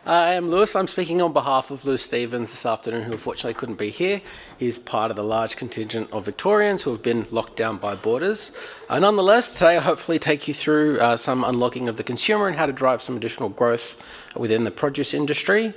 I am Lewis. I'm speaking on behalf of Lewis Stevens this afternoon, who unfortunately couldn't be here. He's part of the large contingent of Victorians who have been locked down by borders. Nonetheless, today I'll hopefully take you through some unlocking of the consumer and how to drive some additional growth within the produce industry.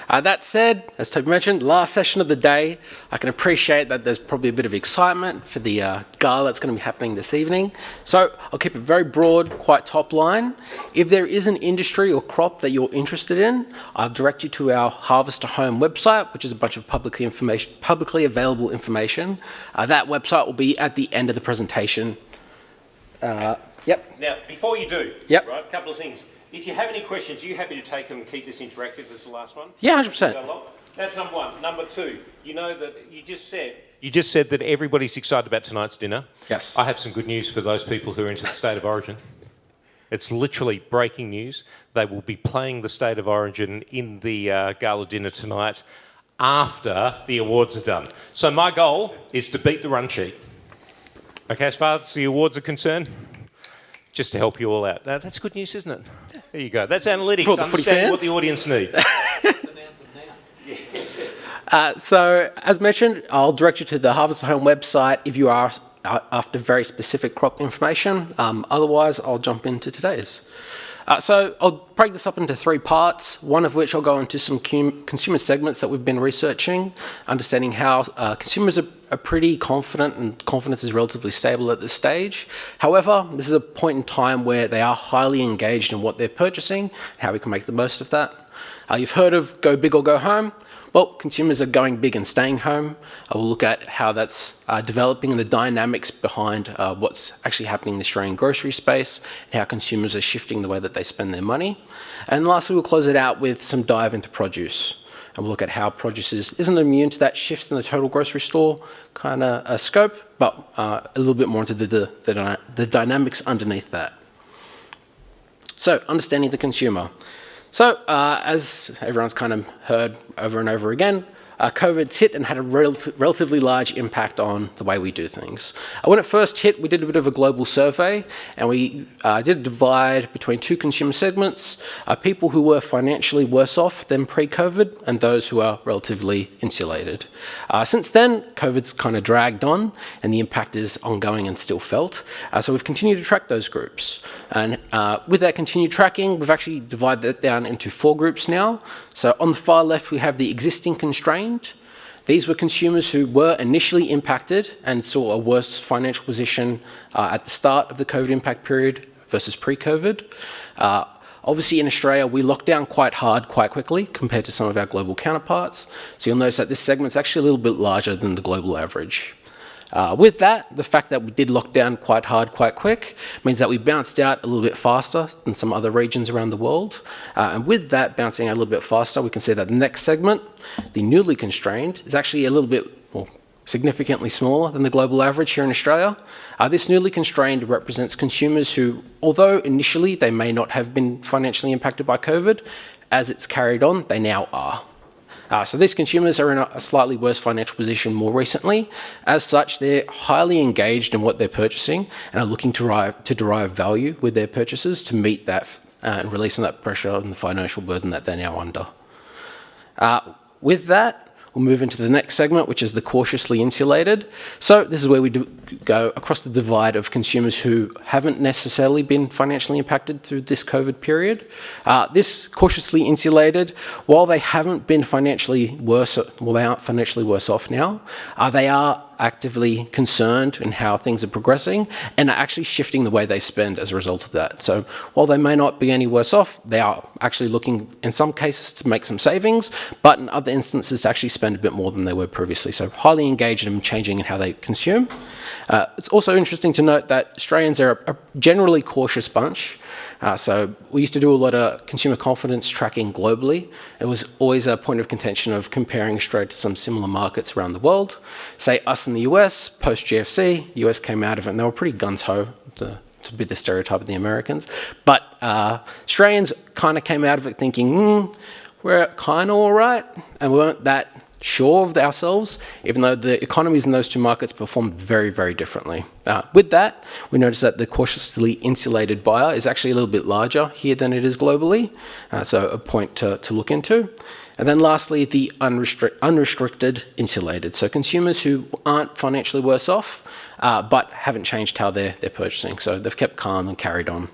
That said, as Toby mentioned, last session of the day, I can appreciate that there's probably a bit of excitement for the gala that's going to be happening this evening. So I'll keep it very broad, quite top line. If there is an industry or crop that you're interested in, I'll direct you to our Harvest to Home website, which is a bunch of publicly available information. That website will be at the end of the presentation. Yep. Now, before you do, right, a couple of things. If you have any questions, are you happy to take them and keep this interactive as the last one? Yeah, 100%. That's number one. Number two, you know that you just said that everybody's excited about tonight's dinner. Yes. I have some good news for those people who are into the State of Origin. It's literally breaking news. They will be playing the State of Origin in the gala dinner tonight after the awards are done. So my goal is to beat the run sheet. Okay, as far as the awards are concerned, just to help you all out. Now, that's good news, isn't it? Yes. There you go. That's analytics. For the footy fans. What the audience needs. So, as mentioned, I'll direct you to the Harvest to Home website if you are after very specific crop information. Otherwise, I'll jump into today's. So I'll break this up into three parts, one of which I'll go into some consumer segments that we've been researching, understanding how consumers are pretty confident and confidence is relatively stable at this stage. However, this is a point in time where they are highly engaged in what they're purchasing, and how we can make the most of that. You've heard of go big or go home. Well, consumers are going big and staying home. We'll look at how that's developing and the dynamics behind what's actually happening in the Australian grocery space and how consumers are shifting the way that they spend their money. And lastly, we'll close it out with some dive into produce. And we'll look at how produce isn't immune to that shifts in the total grocery store kind of scope, but a little bit more into the dynamics underneath that. So, understanding the consumer. So, as everyone's kind of heard over and over again, COVID's hit and had a relatively large impact on the way we do things. When it first hit, we did a bit of a global survey, and we did a divide between two consumer segments, people who were financially worse off than pre-COVID and those who are relatively insulated. Since then, COVID's kind of dragged on, and the impact is ongoing and still felt. So we've continued to track those groups. And with that continued tracking, we've actually divided that down into 4 groups now. So on the far left, we have the existing constrained. These were consumers who were initially impacted and saw a worse financial position at the start of the COVID impact period versus pre-COVID. Obviously in Australia, we locked down quite hard, quite quickly compared to some of our global counterparts. So you'll notice that this segment's actually a little bit larger than the global average. With that, the fact that we did lock down quite hard, quite quick, means that we bounced out a little bit faster than some other regions around the world. And with that bouncing out a little bit faster, we can see that the next segment, the newly constrained, is actually a little bit more significantly smaller than the global average here in Australia. This newly constrained represents consumers who, although initially they may not have been financially impacted by COVID, as it's carried on, they now are. So these consumers are in a slightly worse financial position more recently. As such, they're highly engaged in what they're purchasing and are looking to derive value with their purchases to meet that and release some of that pressure and the financial burden that they're now under. With that, we'll move into the next segment, which is the cautiously insulated. So this is where we go across the divide of consumers who haven't necessarily been financially impacted through this COVID period. This cautiously insulated, while they haven't been financially worse, well, they aren't financially worse off now, they are actively concerned in how things are progressing and are actually shifting the way they spend as a result of that. So while they may not be any worse off, they are actually looking in some cases to make some savings, but in other instances to actually spend a bit more than they were previously. So highly engaged in changing in how they consume. It's also interesting to note that Australians are a generally cautious bunch. So we used to do a lot of consumer confidence tracking globally. It was always a point of contention of comparing Australia to some similar markets around the world. Say us in the US, post-GFC, US came out of it and they were pretty guns-ho, to be the stereotype of the Americans. But Australians kind of came out of it thinking, we're kind of all right, and we weren't that sure of ourselves, even though the economies in those two markets perform very, very differently. With that, we notice that the cautiously insulated buyer is actually a little bit larger here than it is globally, so a point to look into. And then lastly, the unrestricted insulated, so consumers who aren't financially worse off, but haven't changed how they're purchasing, so they've kept calm and carried on.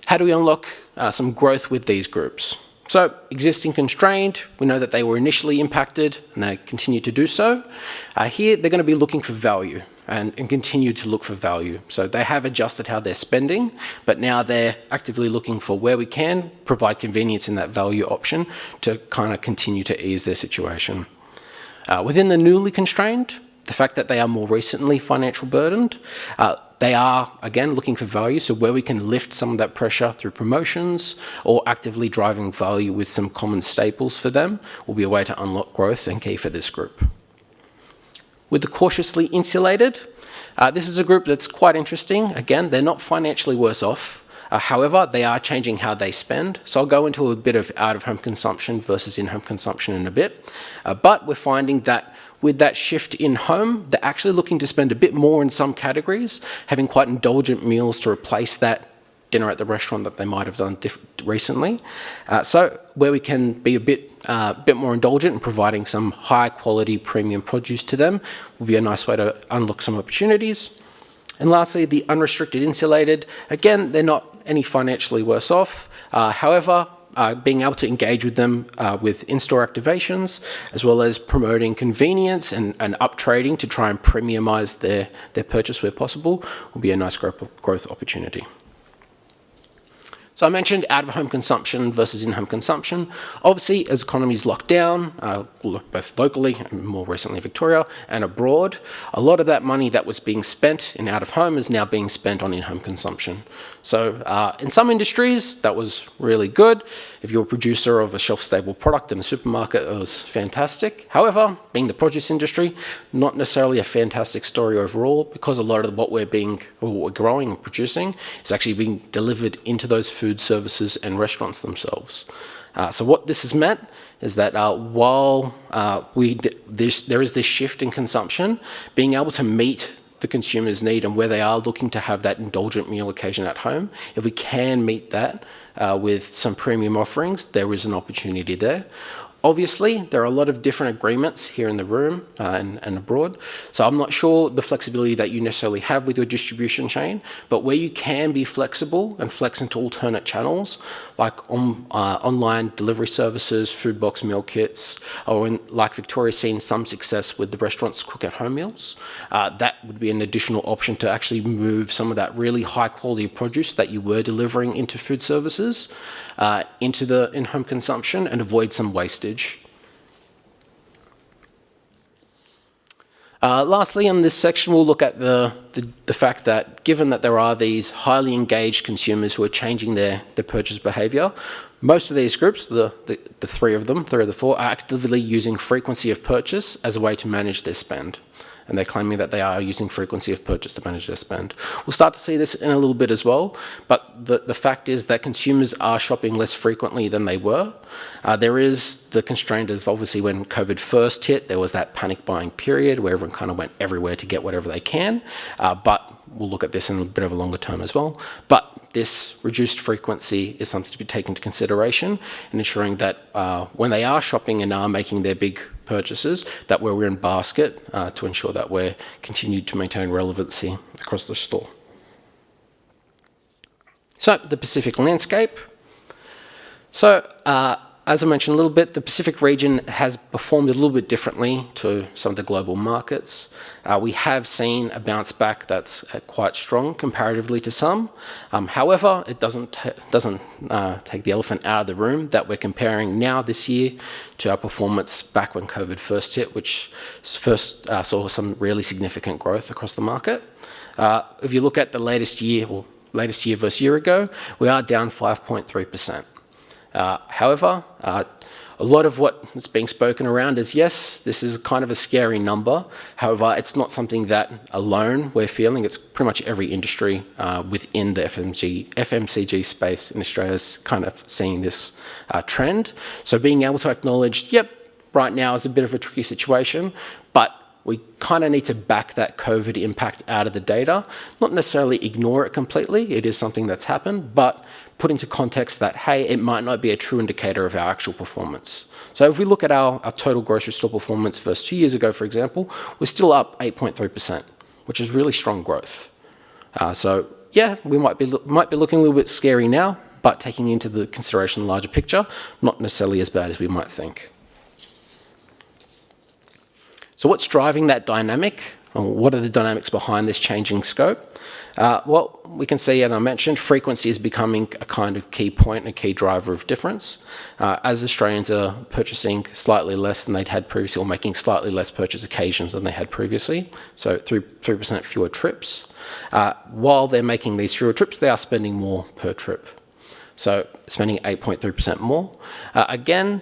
How do we unlock some growth with these groups? So existing constrained, we know that they were initially impacted and they continue to do so. Here, they're going to be looking for value and continue to look for value. So they have adjusted how they're spending, but now they're actively looking for where we can provide convenience in that value option to kind of continue to ease their situation. Within the newly constrained, the fact that they are more recently financial burdened, they are, again, looking for value, so where we can lift some of that pressure through promotions or actively driving value with some common staples for them will be a way to unlock growth and key for this group. With the cautiously insulated, this is a group that's quite interesting. Again, they're not financially worse off. However, they are changing how they spend. So I'll go into a bit of out-of-home consumption versus in-home consumption in a bit. But we're finding that with that shift in home, they're actually looking to spend a bit more in some categories, having quite indulgent meals to replace that dinner at the restaurant that they might have done recently. So where we can be a bit more indulgent in providing some high quality premium produce to them will be a nice way to unlock some opportunities. And lastly, the unrestricted insulated, again, they're not any financially worse off. However, being able to engage with them with in-store activations, as well as promoting convenience and up trading to try and premiumize their purchase where possible, will be a nice growth opportunity. So I mentioned out-of-home consumption versus in-home consumption. Obviously, as economies lock down, both locally and more recently Victoria and abroad, a lot of that money that was being spent in out-of-home is now being spent on in-home consumption. So in some industries, that was really good. If you're a producer of a shelf-stable product in a supermarket, it was fantastic. However, being the produce industry, not necessarily a fantastic story overall, because a lot of what we're growing and producing is actually being delivered into those food services and restaurants themselves. So what this has meant is that while there is this shift in consumption, being able to meet the consumer's need and where they are looking to have that indulgent meal occasion at home, if we can meet that with some premium offerings, there is an opportunity there. Obviously, there are a lot of different agreements here in the room and abroad, so I'm not sure the flexibility that you necessarily have with your distribution chain, but where you can be flexible and flex into alternate channels, like online delivery services, food box meal kits, or like Victoria's seen some success with the restaurants cook at home meals, that would be an additional option to actually move some of that really high quality produce that you were delivering into food services into the in-home consumption and avoid some wastage. Lastly, in this section, we'll look at the fact that given that there are these highly engaged consumers who are changing their purchase behaviour, most of these groups, the three of the four, are actively using frequency of purchase as a way to manage their spend. And they're claiming that they are using frequency of purchase to manage their spend. We'll start to see this in a little bit as well, but the fact is that consumers are shopping less frequently than they were. There is the constraint of obviously when COVID first hit, there was that panic buying period where everyone kind of went everywhere to get whatever they can, but we'll look at this in a bit of a longer term as well. But this reduced frequency is something to be taken into consideration in ensuring that when they are shopping and are making their big purchases, that we're in basket to ensure that we're continued to maintain relevancy across the store. So the Pacific landscape. So as I mentioned a little bit, the Pacific region has performed a little bit differently to some of the global markets. We have seen a bounce back that's quite strong comparatively to some. However, it doesn't take the elephant out of the room that we're comparing now this year to our performance back when COVID first hit, which first saw some really significant growth across the market. If you look at the latest year versus year ago, we are down 5.3%. However, a lot of what is being spoken around is, yes, this is kind of a scary number. However, it's not something that alone we're feeling. It's pretty much every industry within the FMCG space in Australia is kind of seeing this trend. So being able to acknowledge, yep, right now is a bit of a tricky situation, but we kind of need to back that COVID impact out of the data, not necessarily ignore it completely. It is something that's happened, but put into context that, hey, it might not be a true indicator of our actual performance. So if we look at our total grocery store performance versus 2 years ago, for example, we're still up 8.3%, which is really strong growth. So yeah, we might be looking a little bit scary now, but taking into the consideration the larger picture, not necessarily as bad as we might think. So what's driving that dynamic? Or what are the dynamics behind this changing scope? Well, we can see, and I mentioned, frequency is becoming a kind of key point and a key driver of difference. As Australians are purchasing slightly less than they'd had previously, or making slightly less purchase occasions than they had previously, so 3% fewer trips. While they're making these fewer trips, they are spending more per trip. So spending 8.3% more. Again,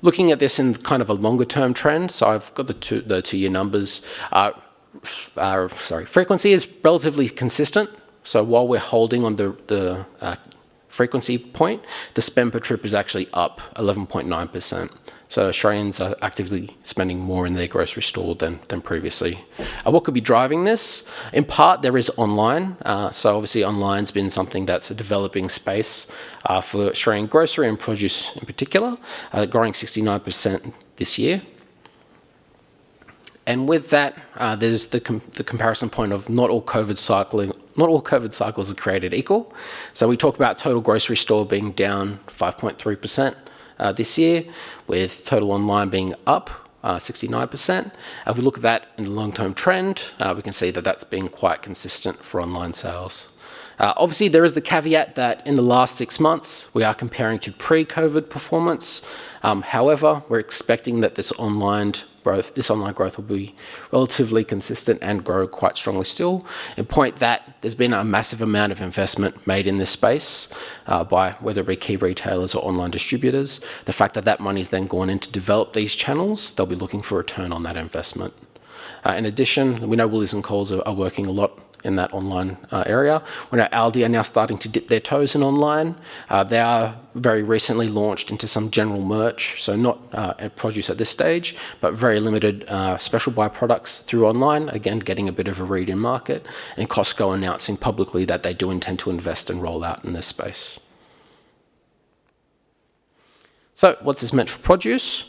looking at this in kind of a longer term trend, so I've got the 2 year numbers. Frequency is relatively consistent. So while we're holding on the frequency point, the spend per trip is actually up 11.9%. So Australians are actively spending more in their grocery store than previously. What could be driving this? In part, there is online. So obviously online's been something that's a developing space for Australian grocery and produce in particular, growing 69% this year. And with that, there's the comparison point of not all COVID cycles are created equal. So we talk about total grocery store being down 5.3% this year, with total online being up 69%. If we look at that in the long-term trend, we can see that that's been quite consistent for online sales. Obviously, there is the caveat that in the last 6 months, we are comparing to pre-COVID performance. However, we're expecting that this online growth will be relatively consistent and grow quite strongly still. And point that there's been a massive amount of investment made in this space by whether it be key retailers or online distributors. The fact that that money's then gone in to develop these channels, they'll be looking for a return on that investment. In addition, we know Woolies and Coles are working a lot in that online area. We know Aldi are now starting to dip their toes in online. They are very recently launched into some general merch, so not produce at this stage, but very limited special buy products through online, again, getting a bit of a read in market, and Costco announcing publicly that they do intend to invest and roll out in this space. So what's this meant for produce?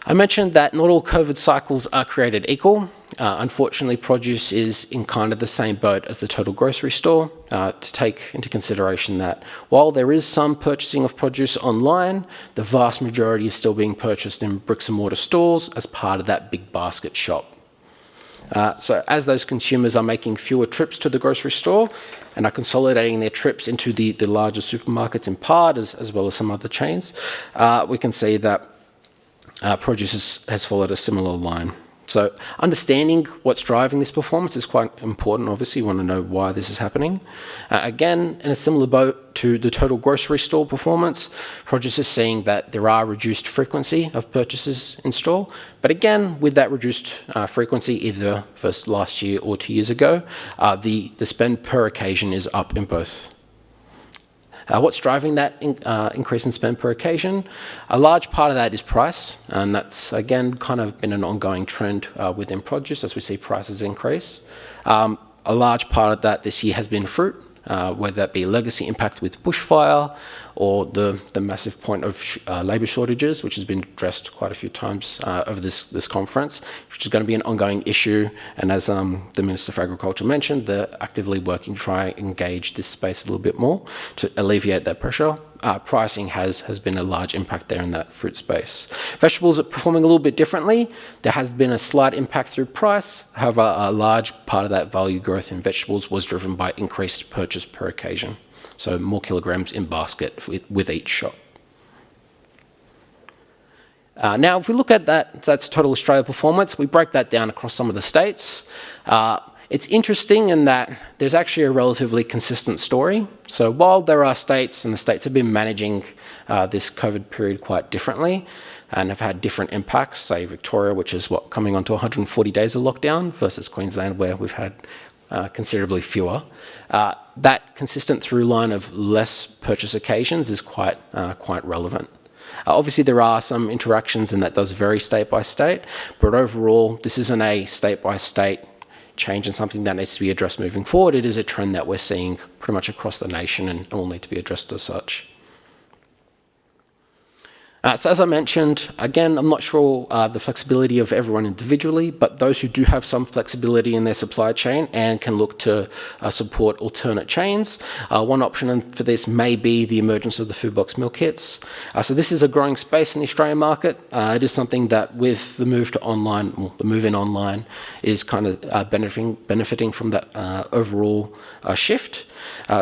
I mentioned that not all COVID cycles are created equal. Unfortunately, produce is in kind of the same boat as the total grocery store, to take into consideration that while there is some purchasing of produce online, the vast majority is still being purchased in bricks and mortar stores as part of that big basket shop. So as those consumers are making fewer trips to the grocery store and are consolidating their trips into the larger supermarkets in part, as well as some other chains, we can see that produce has followed a similar line. So understanding what's driving this performance is quite important. Obviously, you want to know why this is happening. Again, in a similar boat to the total grocery store performance, produce is seeing that there are reduced frequency of purchases in store. But again, with that reduced frequency, either first last year or 2 years ago, the spend per occasion is up in both. What's driving that increase in spend per occasion? A large part of that is price, and that's, again, kind of been an ongoing trend within produce as we see prices increase. A large part of that this year has been fruit, whether that be legacy impact with bushfire or the massive point of labour shortages, which has been addressed quite a few times over this conference, which is going to be an ongoing issue. And as the Minister for Agriculture mentioned, they're actively working to try and engage this space a little bit more to alleviate that pressure. Pricing has been a large impact there in that fruit space. Vegetables are performing a little bit differently. There has been a slight impact through price. However, a large part of that value growth in vegetables was driven by increased purchase per occasion. So more kilograms in basket with each shop. Now, if we look at that's total Australia performance, we break that down across some of the states. It's interesting in that there's actually a relatively consistent story. So while there are states, and the states have been managing this COVID period quite differently and have had different impacts, say Victoria, which is coming on to 140 days of lockdown, versus Queensland, where we've had considerably fewer. That consistent through line of less purchase occasions is quite relevant. Obviously, there are some interactions, and that does vary state by state, but overall, this isn't a state-by-state change and something that needs to be addressed moving forward. It is a trend that we're seeing pretty much across the nation and will need to be addressed as such. So as I mentioned, again, I'm not sure the flexibility of everyone individually, but those who do have some flexibility in their supply chain and can look to support alternate chains, one option for this may be the emergence of the food box meal kits. So this is a growing space in the Australian market. It is something that with the move to online, well, the move in online, is kind of benefiting from that overall shift.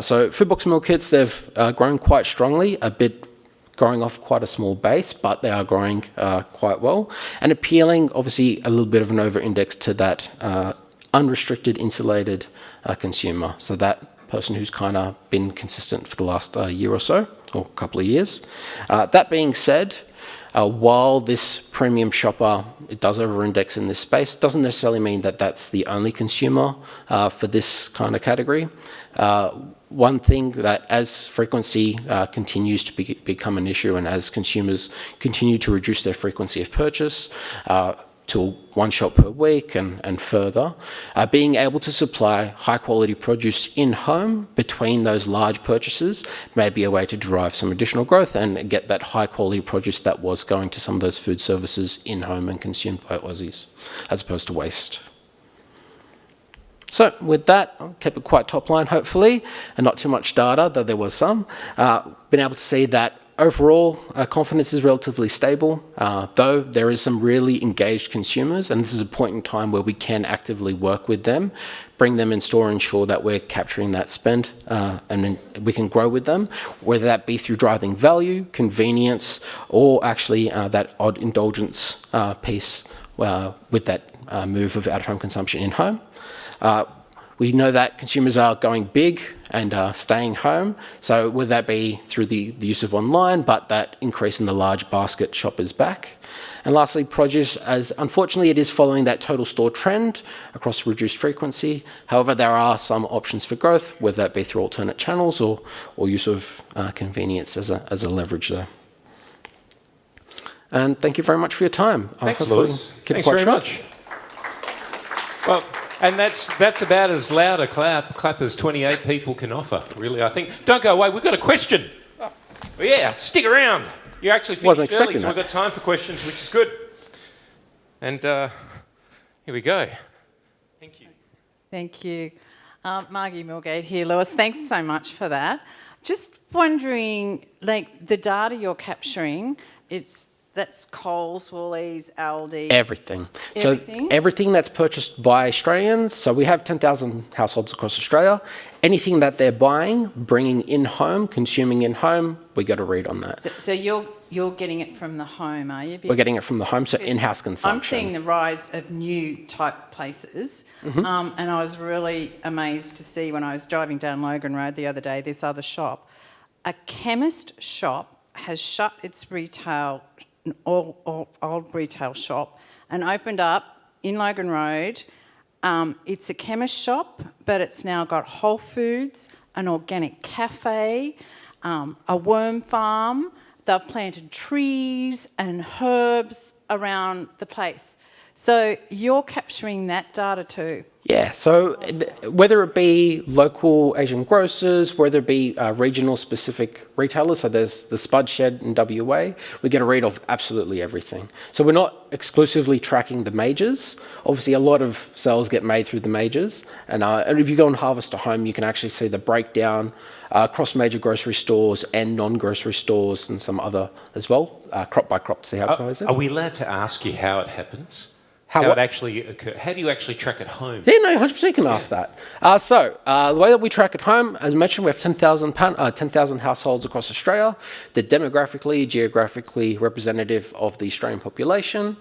So food box meal kits, they've grown quite strongly, a bit growing off quite a small base, but they are growing quite well and appealing, obviously, a little bit of an over-index to that unrestricted, insulated consumer. So that person who's kind of been consistent for the last year or so, or a couple of years. That being said, while this premium shopper, it does over-index in this space, doesn't necessarily mean that that's the only consumer for this kind of category. One thing that as frequency continues to become an issue and as consumers continue to reduce their frequency of purchase to one shop per week and further, being able to supply high quality produce in-home between those large purchases may be a way to drive some additional growth and get that high quality produce that was going to some of those food services in-home and consumed by Aussies, as opposed to waste. So with that, I'll keep it quite top line, hopefully, and not too much data, though there was some. Been able to see that overall confidence is relatively stable, though there is some really engaged consumers, and this is a point in time where we can actively work with them, bring them in store, ensure that we're capturing that spend, and then we can grow with them, whether that be through driving value, convenience, or actually that odd indulgence piece with that move of out-of-home consumption in-home. We know that consumers are going big and staying home, so whether that be through the use of online, but that increase in the large basket shoppers back. And lastly, produce, as unfortunately it is following that total store trend across reduced frequency. However, there are some options for growth, whether that be through alternate channels or use of convenience as a leverage there. And thank you very much for your time. Thanks, Lewis. Thanks very much. Well, and that's about as loud a clap as 28 people can offer, really, I think. Don't go away, we've got a question. Oh, yeah, stick around. You actually finished early, so we've got time for questions, which is good. And here we go. Thank you. Thank you. Margie Milgate here, Lewis. Thanks so much for that. Just wondering, like, the data you're capturing, that's Coles, Woolies, Aldi. Everything. So everything that's purchased by Australians. So we have 10,000 households across Australia. Anything that they're buying, bringing in home, consuming in home, we got a read on that. So you're getting it from the home, are you? We're getting it from the home, so in-house consumption. I'm seeing the rise of new type places, and I was really amazed to see when I was driving down Logan Road the other day, this other shop. A chemist shop has shut its retail old retail shop and opened up in Logan Road. It's a chemist shop, but it's now got Whole Foods, an organic cafe, a worm farm. They've planted trees and herbs around the place. So you're capturing that data too? Yeah, so whether it be local Asian grocers, whether it be regional specific retailers, so there's the Spud Shed in WA, we get a read of absolutely everything. So we're not exclusively tracking the majors. Obviously a lot of sales get made through the majors, and if you go on Harvest to Home, you can actually see the breakdown across major grocery stores and non-grocery stores and some other as well, crop by crop to see how it goes in. Are we allowed to ask you how it happens? How it actually occurs? How do you actually track at home? Yeah, no, 100% can ask that. The way that we track at home, as mentioned, we have 10,000 households across Australia. They're demographically, geographically representative of the Australian population.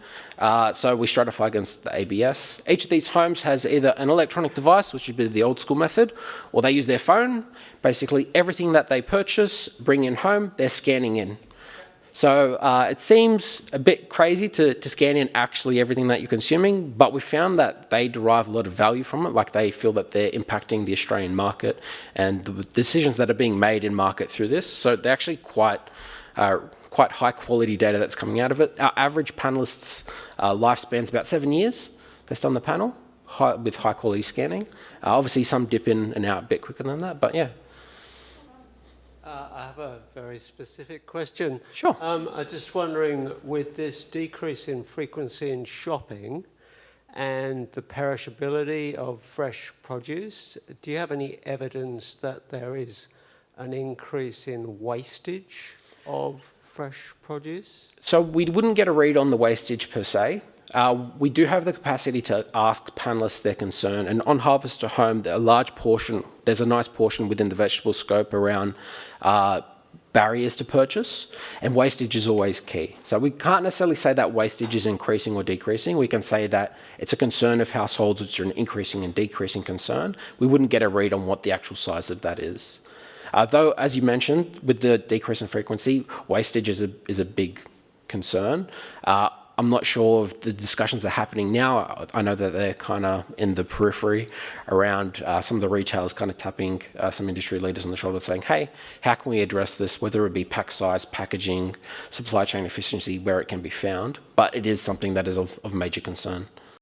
So we stratify against the ABS. Each of these homes has either an electronic device, which would be the old school method, or they use their phone. Basically, everything that they purchase, bring in home, they're scanning in. So it seems a bit crazy to scan in actually everything that you're consuming, but we found that they derive a lot of value from it, like they feel that they're impacting the Australian market and the decisions that are being made in market through this. So they're actually quite quite high quality data that's coming out of it. Our average panelists' lifespan's about 7 years based on the panel, with high quality scanning. Obviously, some dip in and out a bit quicker than that, but yeah. I have a very specific question. Sure. I'm just wondering, with this decrease in frequency in shopping and the perishability of fresh produce, do you have any evidence that there is an increase in wastage of fresh produce? So we wouldn't get a read on the wastage per se. We do have the capacity to ask panelists their concern, and on Harvest to Home, there's a nice portion within the vegetable scope around barriers to purchase, and wastage is always key. So we can't necessarily say that wastage is increasing or decreasing. We can say that it's a concern of households, which are an increasing and decreasing concern. We wouldn't get a read on what the actual size of that is. Though, as you mentioned, with the decrease in frequency, wastage is a big concern. I'm not sure if the discussions are happening now. I know that they're kind of in the periphery around some of the retailers kind of tapping some industry leaders on the shoulder saying, hey, how can we address this, whether it be pack size, packaging, supply chain efficiency, where it can be found. But it is something that is of major concern.